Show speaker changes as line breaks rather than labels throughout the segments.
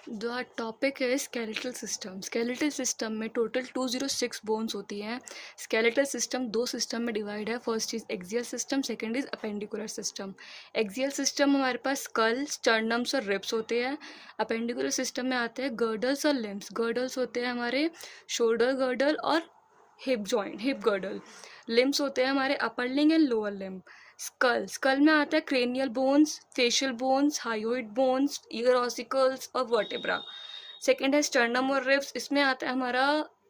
The topic है skeletal system. Skeletal system में total 206 bones होती हैं। स्केलेटल सिस्टम दो सिस्टम में डिवाइड है। First is axial system, second is appendicular system. Axial system हमारे पास स्कल, स्टर्नम्स और रिब्स होते हैं। अपेंडिकुलर सिस्टम में आते हैं गर्डल्स और लिम्स। गर्डल्स होते हैं हमारे शोल्डर गर्डल और hip joint, hip girdle. Limbs होते हैं हमारे upper limb and lower limb. Skull, skull में आता है cranial bones, facial bones, hyoid bones, ear ossicles और वर्टेब्रा। सेकेंड है स्टर्नम और रिब्स। इसमें आता है हमारा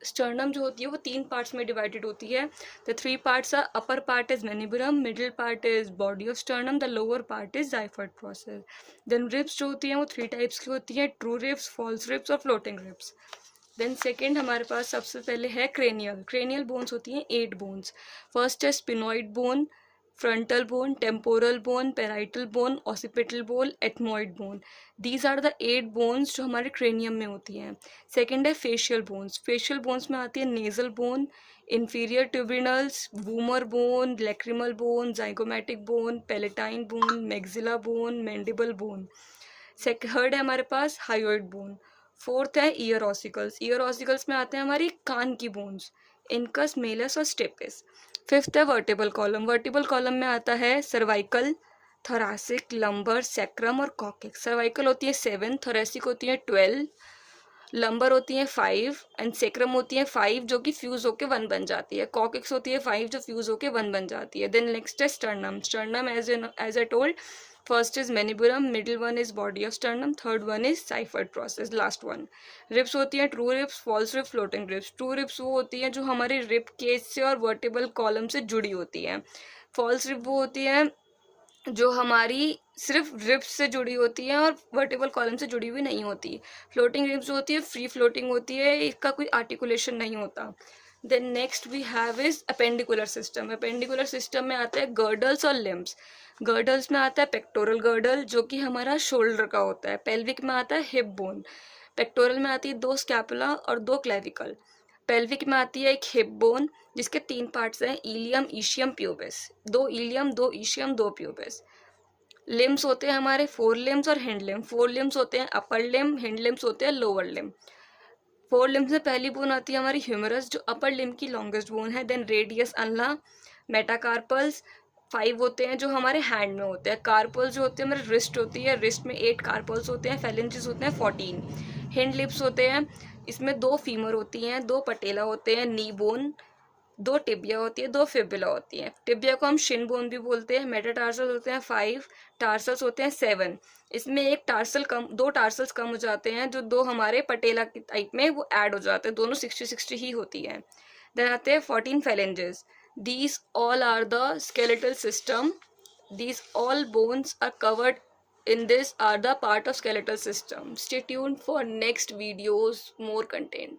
स्टर्नम जो होती है वो 3 पार्ट्स में डिवाइडेड होती है। The 3 parts are upper part is manubrium, middle part is body of sternum, the lower part is xiphoid process. Then ribs जो होती हैं वो 3 टाइप्स की होती है, ट्रू रिब्स, फॉल्स रिब्स और फ्लोटिंग रिब्स। देन सेकेंड हमारे पास सबसे पहले है क्रेनियल। क्रेनियल बोन्स होती हैं 8 बोन्स। फर्स्ट है sphenoid bone, frontal bone, temporal bone, parietal bone, occipital bone, ethmoid bone. These are the 8 bones जो हमारे क्रेनियम में होती हैं। सेकेंड है फेशियल बोन्स। फेशियल बोन्स में आती है nasal bone, inferior turbinals, vomer bone, lacrimal bone, zygomatic bone, palatine bone, maxilla bone, mandible bone. Third है हमारे पास हाइयोइड बोन। फोर्थ है ईयर ऑसिकल्स। ईयर ऑसिकल्स में आते हैं हमारी कान की बोन्स, इनकस, मेलस और स्टेपिस। फिफ्थ है वर्टिबल कॉलम। वर्टिबल कॉलम में आता है सर्वाइकल, थोरासिक, लंबर, सैक्रम और कॉकेक्स। सर्वाइकल होती है 7, थोरेसिक होती है 12, लंबर होती है 5 एंड सेक्रम होती है 5 जो कि फ्यूज होके 1 बन जाती है। कॉकेक्स होती है 5 जो फ्यूज होके 1 बन जाती है। देन नेक्स्ट है sternum. Sternum as I told, first is manubrium, middle one is body of sternum, third one is xiphoid process, last one. Ribs होती है true ribs, false ribs, floating ribs. True ribs वो होती है जो हमारे rib cage से और vertebral column से जुड़ी होती है। फॉल्स रिब वो होती है जो हमारी सिर्फ रिब्स से जुड़ी होती है और वर्टिबल कॉलम से जुड़ी हुई नहीं होती। फ्लोटिंग रिब्स जो होती है फ्री फ्लोटिंग होती है, इसका कोई आर्टिकुलेशन नहीं होता। Then next we have is appendicular system. Appendicular system में आता है गर्डल्स और लिम्स। गर्डल्स में आता है पेक्टोरल गर्डल जो कि हमारा शोल्डर का होता है। पेल्विक में आता है हिप बोन। पेक्टोरल में आती है 2 स्कैपुला और 2 क्लेविकल। पेल्विक में आती है एक हिप बोन जिसके 3 पार्ट्स हैं, ilium, ischium, pubis. 2 ilium, 2 ischium, 2 pubis. Limbs होते हैं हमारे 4 लिम्स और हिंड लिम्स। 4 लिम्स होते हैं अपर लिम, हिंड लिम्स होते हैं लोअर लिम। 4 लिम्स में पहली बोन आती है हमारी ह्यूमरस जो अपर लिम की लॉन्गेस्ट बोन है। देन रेडियस, अल्ना, मेटाकार्पल्स 5 होते हैं जो हमारे हैंड में होते हैं। कार्पल्स जो होते हैं हमारे रिस्ट होती है, रिस्ट में 8 कार्पल्स होते हैं। फेलेंजेस होते हैं 14। हिंड लिप्स होते हैं, इसमें 2 फीमर होती हैं, 2 पटेला होते हैं, नी बोन, 2 टिबिया होती है, 2 फिबुला होती है। टिबिया को हम शिन बोन भी बोलते हैं। मेटाटार्सल्स होते हैं 5, टार्सल्स होते हैं 7। इसमें एक टार्सल कम, 2 टार्सल्स कम हो जाते हैं जो 2 हमारे पटेला की टाइप में वो ऐड हो जाते हैं, दोनों 60-60 ही होती है। देन आते हैं 14 phalanges. These all are the skeletal system. These all bones are covered in this are the part of skeletal system. Stay tuned for next videos, more content.